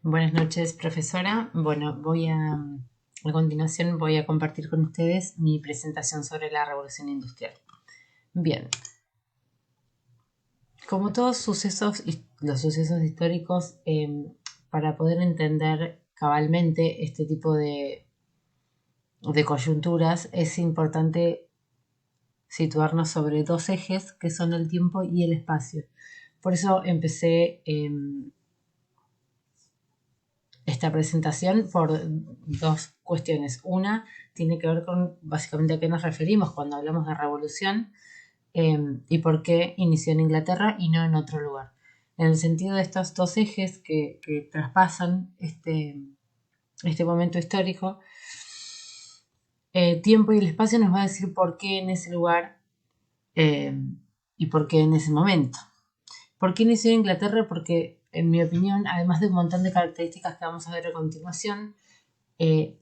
Buenas noches, profesora. Bueno, a continuación voy a compartir con ustedes mi presentación sobre la Revolución Industrial. Bien, como todos los sucesos históricos, para poder entender cabalmente este tipo de coyunturas, es importante situarnos sobre dos ejes que son el tiempo y el espacio. Por eso empecé esta presentación por dos cuestiones. Una tiene que ver con básicamente a qué nos referimos cuando hablamos de revolución y por qué inició en Inglaterra y no en otro lugar. En el sentido de estos dos ejes que traspasan este momento histórico, tiempo y el espacio nos va a decir por qué en ese lugar eh, y por qué en ese momento. ¿Por qué inició en Inglaterra? Porque, en mi opinión, además de un montón de características que vamos a ver a continuación, eh,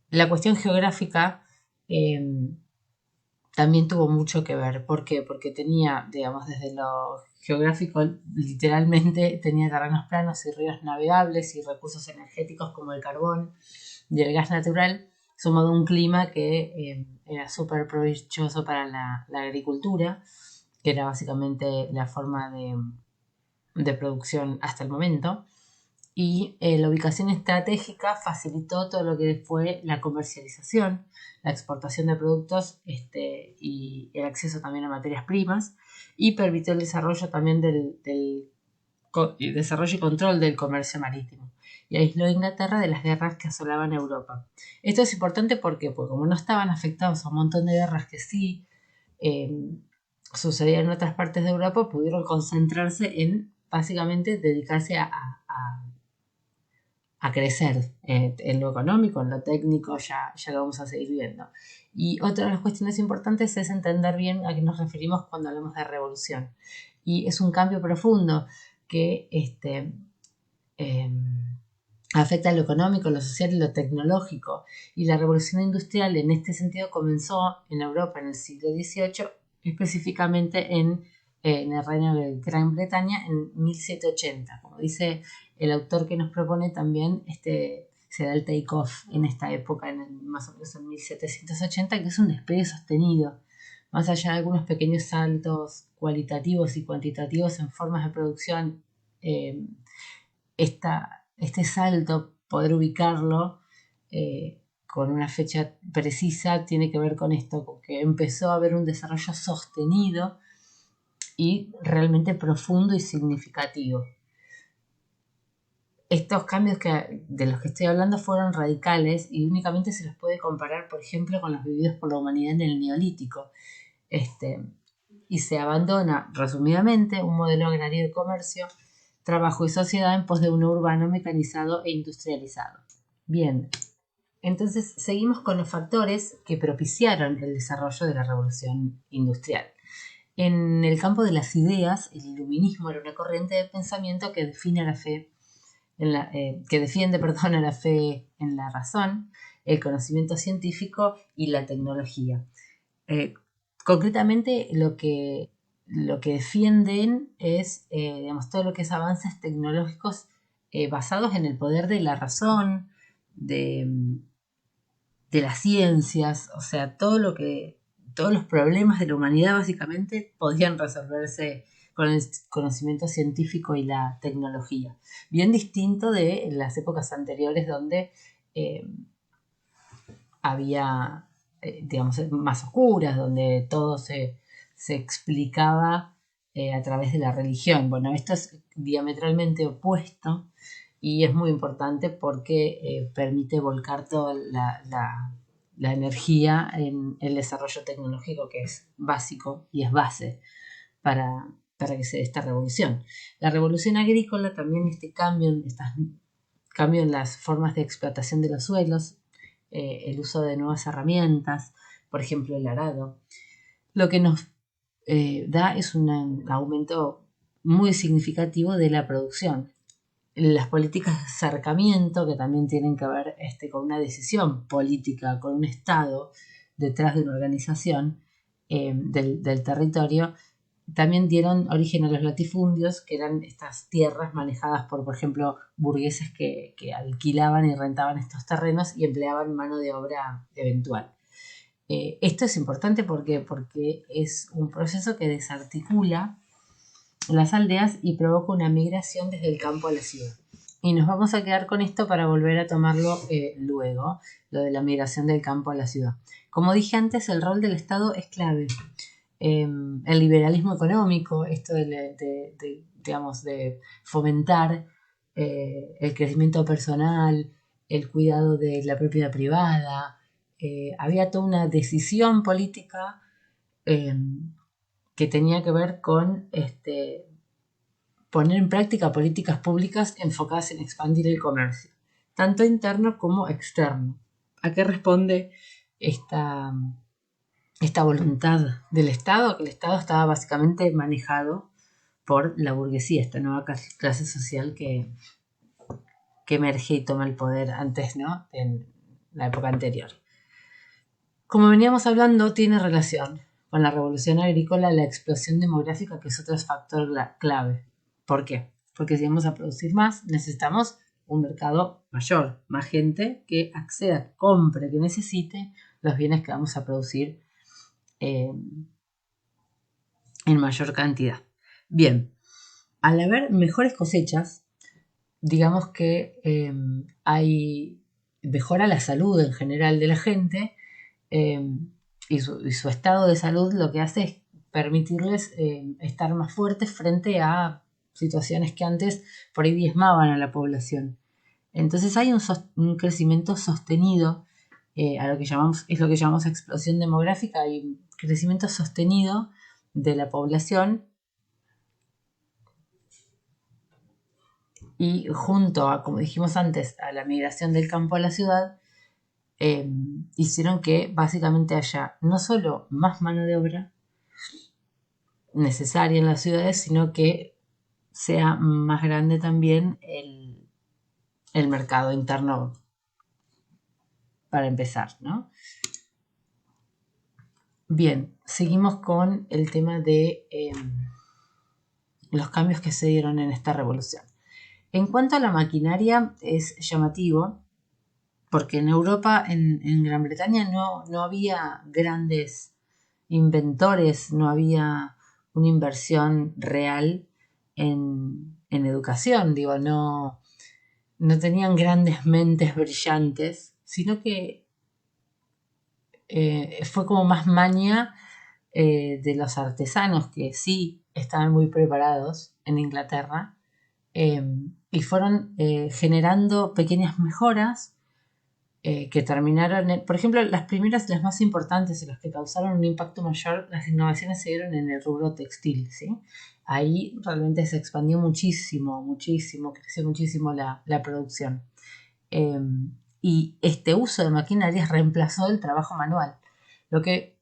la cuestión geográfica eh, también tuvo mucho que ver. ¿Por qué? Porque tenía, digamos, desde lo geográfico, literalmente tenía terrenos planos y ríos navegables y recursos energéticos como el carbón y el gas natural, sumado a un clima que era súper provechoso para la agricultura, que era básicamente la forma de producción hasta el momento. Y la ubicación estratégica facilitó todo lo que fue la comercialización, la exportación de productos y el acceso también a materias primas, y permitió el desarrollo también del desarrollo y control del comercio marítimo, y aisló a Inglaterra de las guerras que asolaban Europa. Esto es importante porque como no estaban afectados a un montón de guerras que sí eh, sucedían en otras partes de Europa, pudieron concentrarse en básicamente dedicarse a crecer en lo económico, en lo técnico, ya lo vamos a seguir viendo. Y otra de las cuestiones importantes es entender bien a qué nos referimos cuando hablamos de revolución. Y es un cambio profundo que eh, afecta lo económico, lo social y lo tecnológico. Y la revolución industrial en este sentido comenzó en Europa en el siglo XVIII, específicamente en el Reino de Gran Bretaña en 1780. Como dice el autor que nos propone también, se da el take-off en esta época, más o menos en 1780, que es un despegue sostenido. Más allá de algunos pequeños saltos cualitativos y cuantitativos en formas de producción, eh, este salto, poder ubicarlo con una fecha precisa, tiene que ver con esto, con que empezó a haber un desarrollo sostenido y realmente profundo y significativo. Estos cambios de los que estoy hablando fueron radicales y únicamente se los puede comparar, por ejemplo, con los vividos por la humanidad en el Neolítico. Y se abandona, resumidamente, un modelo agrario de comercio, trabajo y sociedad en pos de uno urbano, mecanizado e industrializado. Bien, entonces seguimos con los factores que propiciaron el desarrollo de la revolución industrial. En el campo de las ideas, el iluminismo era una corriente de pensamiento que define la fe que defiende a la fe en la razón, el conocimiento científico y la tecnología. Eh, Concretamente, lo que defienden es digamos, todo lo que es avances tecnológicos basados en el poder de la razón, de, de las ciencias, o sea, todos los problemas de la humanidad básicamente podían resolverse con el conocimiento científico y la tecnología. Bien distinto de las épocas anteriores donde eh, había, digamos, más oscuras, donde todo se explicaba a través de la religión. Bueno, esto es diametralmente opuesto y es muy importante porque permite volcar toda la energía en el desarrollo tecnológico, que es básico y es base para, para que se dé esta revolución. La revolución agrícola también, cambio en las formas de explotación de los suelos, el uso de nuevas herramientas, por ejemplo el arado, lo que nos da es un aumento muy significativo de la producción. Las políticas de acercamiento, que también tienen que ver con una decisión política, con un Estado detrás de una organización del territorio, también dieron origen a los latifundios, que eran estas tierras manejadas por ejemplo, burgueses que alquilaban y rentaban estos terrenos y empleaban mano de obra eventual. Esto es importante porque es un proceso que desarticula las aldeas y provoca una migración desde el campo a la ciudad. Y nos vamos a quedar con esto para volver a tomarlo luego, lo de la migración del campo a la ciudad. Como dije antes, el rol del Estado es clave. El liberalismo económico, esto digamos, de fomentar el crecimiento personal, el cuidado de la propiedad privada, había toda una decisión política que tenía que ver con poner en práctica políticas públicas enfocadas en expandir el comercio, tanto interno como externo. ¿A qué responde esta voluntad del Estado? Que el Estado estaba básicamente manejado por la burguesía, esta nueva clase social que emerge y toma el poder antes, ¿no?, en la época anterior. Como veníamos hablando, tiene relación con la revolución agrícola, la explosión demográfica, que es otro factor clave. ¿Por qué? Porque si vamos a producir más, necesitamos un mercado mayor, más gente que acceda, compre, que necesite los bienes que vamos a producir en mayor cantidad. Bien, al haber mejores cosechas, digamos que mejora la salud en general de la gente, y su estado de salud lo que hace es permitirles estar más fuertes frente a situaciones que antes por ahí diezmaban a la población. Entonces hay un crecimiento sostenido, a lo que llamamos explosión demográfica. Hay un crecimiento sostenido de la población, y junto a, como dijimos antes, a la migración del campo a la ciudad, hicieron que básicamente haya no solo más mano de obra necesaria en las ciudades, sino que sea más grande también el mercado interno, para empezar, ¿no? Bien, seguimos con el tema de los cambios que se dieron en esta revolución. En cuanto a la maquinaria, es llamativo porque en Europa, en Gran Bretaña, no había grandes inventores, no había una inversión real en educación, digo, no tenían grandes mentes brillantes, sino que fue como más maña de los artesanos, que sí estaban muy preparados en Inglaterra, y fueron generando pequeñas mejoras que terminaron por ejemplo, las primeras, las más importantes y las que causaron un impacto mayor, las innovaciones se dieron en el rubro textil, ¿sí? Ahí realmente se expandió muchísimo, creció muchísimo la producción. Y este uso de maquinarias reemplazó el trabajo manual, lo que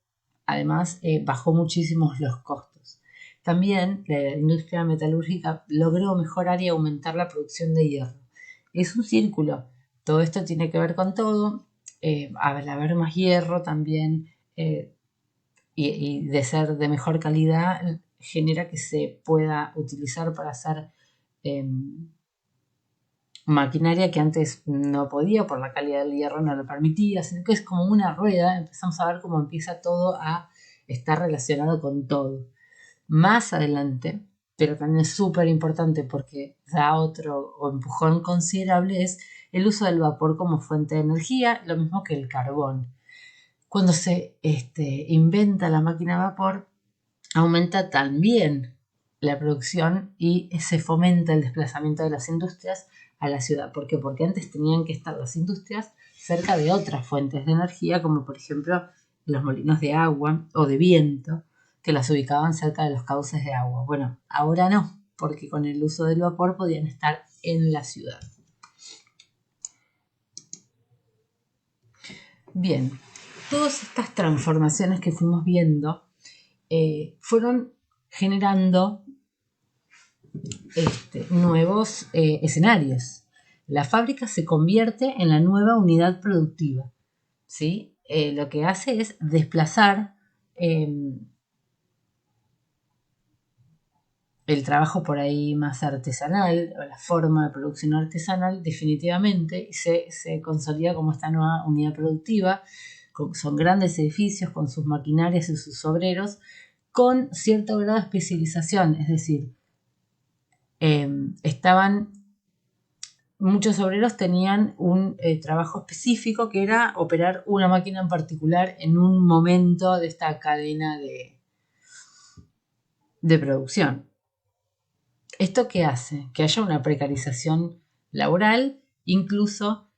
además bajó muchísimo los costos. También la industria metalúrgica logró mejorar y aumentar la producción de hierro. Es un círculo. Todo esto tiene que ver con todo. Al haber más hierro también, y de ser de mejor calidad, genera que se pueda utilizar para hacer maquinaria que antes no podía, por la calidad del hierro no lo permitía, sino que es como una rueda. Empezamos a ver cómo empieza todo a estar relacionado con todo. Más adelante, pero también es súper importante porque da otro empujón considerable, es el uso del vapor como fuente de energía, lo mismo que el carbón. Cuando se inventa la máquina de vapor, aumenta también la producción y se fomenta el desplazamiento de las industrias a la ciudad. ¿Por qué? Porque antes tenían que estar las industrias cerca de otras fuentes de energía, como por ejemplo los molinos de agua o de viento, que las ubicaban cerca de los cauces de agua. Bueno, ahora no, porque con el uso del vapor podían estar en la ciudad. Bien, todas estas transformaciones que fuimos viendo fueron generando nuevos escenarios. La fábrica se convierte en la nueva unidad productiva, ¿sí? Lo que hace es desplazar el trabajo por ahí más artesanal, o la forma de producción artesanal, definitivamente se consolida como esta nueva unidad productiva. Son grandes edificios con sus maquinarias y sus obreros, con cierto grado de especialización, es decir, muchos obreros tenían un trabajo específico que era operar una máquina en particular en un momento de esta cadena de producción. ¿Esto qué hace? Que haya una precarización laboral, incluso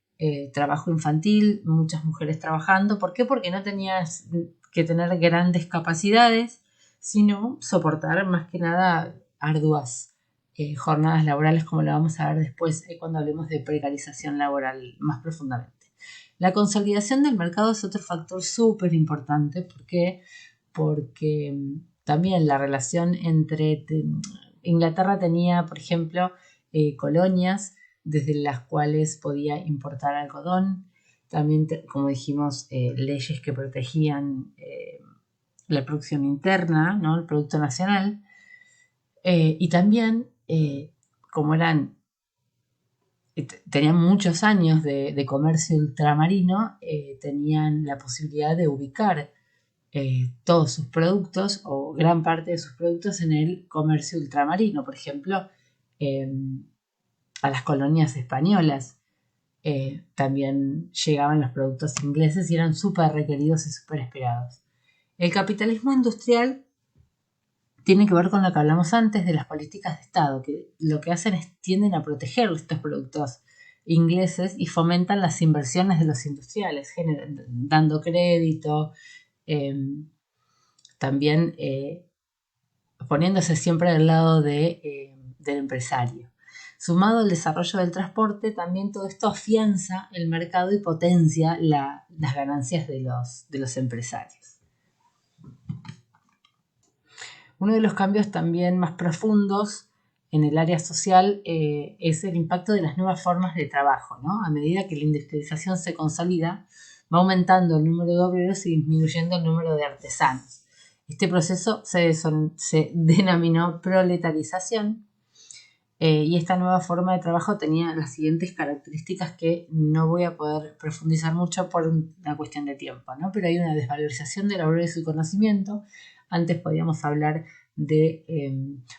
trabajo infantil, muchas mujeres trabajando. ¿Por qué? Porque no tenías que tener grandes capacidades, sino soportar más que nada arduas jornadas laborales, como lo vamos a ver después cuando hablemos de precarización laboral más profundamente. La consolidación del mercado es otro factor súper importante. ¿Por qué? Porque también la relación entre Inglaterra tenía, por ejemplo, colonias desde las cuales podía importar algodón. También, como dijimos, leyes que protegían la producción interna, ¿no? El producto nacional. Y también, como tenían muchos años de comercio ultramarino, tenían la posibilidad de ubicar todos sus productos o gran parte de sus productos en el comercio ultramarino. Por ejemplo, a las colonias españolas también llegaban los productos ingleses y eran súper requeridos y súper esperados. El capitalismo industrial tiene que ver con lo que hablamos antes de las políticas de Estado, que lo que hacen es tienden a proteger estos productos ingleses y fomentan las inversiones de los industriales, dando crédito, también poniéndose siempre del lado del empresario. Sumado al desarrollo del transporte, también todo esto afianza el mercado y potencia las ganancias de los empresarios. Uno de los cambios también más profundos en el área social es el impacto de las nuevas formas de trabajo, ¿no? A medida que la industrialización se consolida, va aumentando el número de obreros y disminuyendo el número de artesanos. Este proceso se denominó proletarización y esta nueva forma de trabajo tenía las siguientes características que no voy a poder profundizar mucho por una cuestión de tiempo, ¿no? Pero hay una desvalorización del obrero y su conocimiento. Antes podíamos hablar de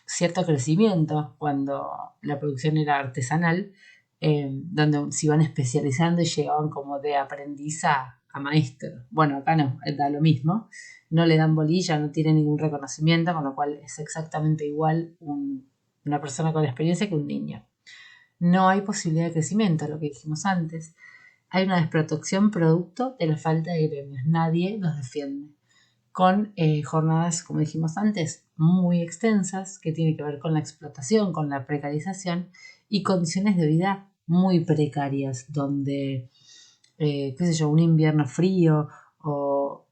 cierto crecimiento cuando la producción era artesanal, donde se iban especializando y llegaban como de aprendiz a maestro. Bueno, acá no, da lo mismo. No le dan bolilla, no tiene ningún reconocimiento, con lo cual es exactamente igual una persona con experiencia que un niño. No hay posibilidad de crecimiento, lo que dijimos antes. Hay una desprotección producto de la falta de gremios. Nadie los defiende. Con jornadas, como dijimos antes, muy extensas, que tienen que ver con la explotación, con la precarización y condiciones de vida muy precarias, donde, un invierno frío o,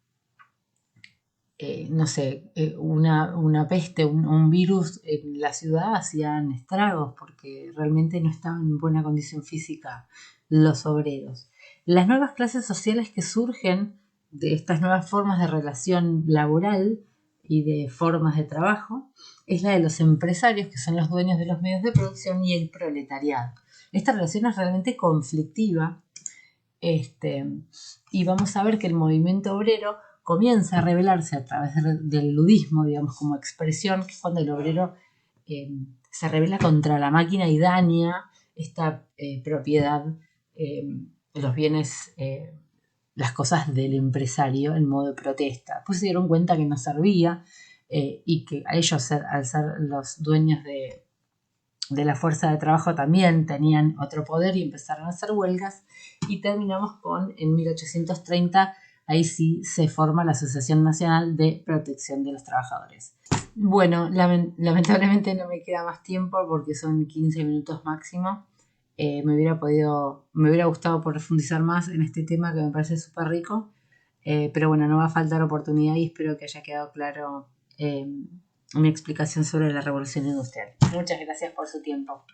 no sé, una peste, un virus en la ciudad hacían estragos porque realmente no estaban en buena condición física los obreros. Las nuevas clases sociales que surgen de estas nuevas formas de relación laboral y de formas de trabajo es la de los empresarios, que son los dueños de los medios de producción, y el proletariado. Esta relación es realmente conflictiva, y vamos a ver que el movimiento obrero comienza a rebelarse a través del ludismo, digamos, como expresión, que es cuando el obrero se rebela contra la máquina y daña esta propiedad, los bienes, las cosas del empresario en modo de protesta. Pues se dieron cuenta que no servía y que a ellos, al ser los dueños de la fuerza de trabajo, también tenían otro poder y empezaron a hacer huelgas, y terminamos en 1830, ahí sí se forma la Asociación Nacional de Protección de los Trabajadores. Bueno, lamentablemente no me queda más tiempo porque son 15 minutos máximo. Me hubiera gustado profundizar más en este tema que me parece súper rico, pero bueno, no va a faltar oportunidad y espero que haya quedado claro mi explicación sobre la revolución industrial. Muchas gracias por su tiempo.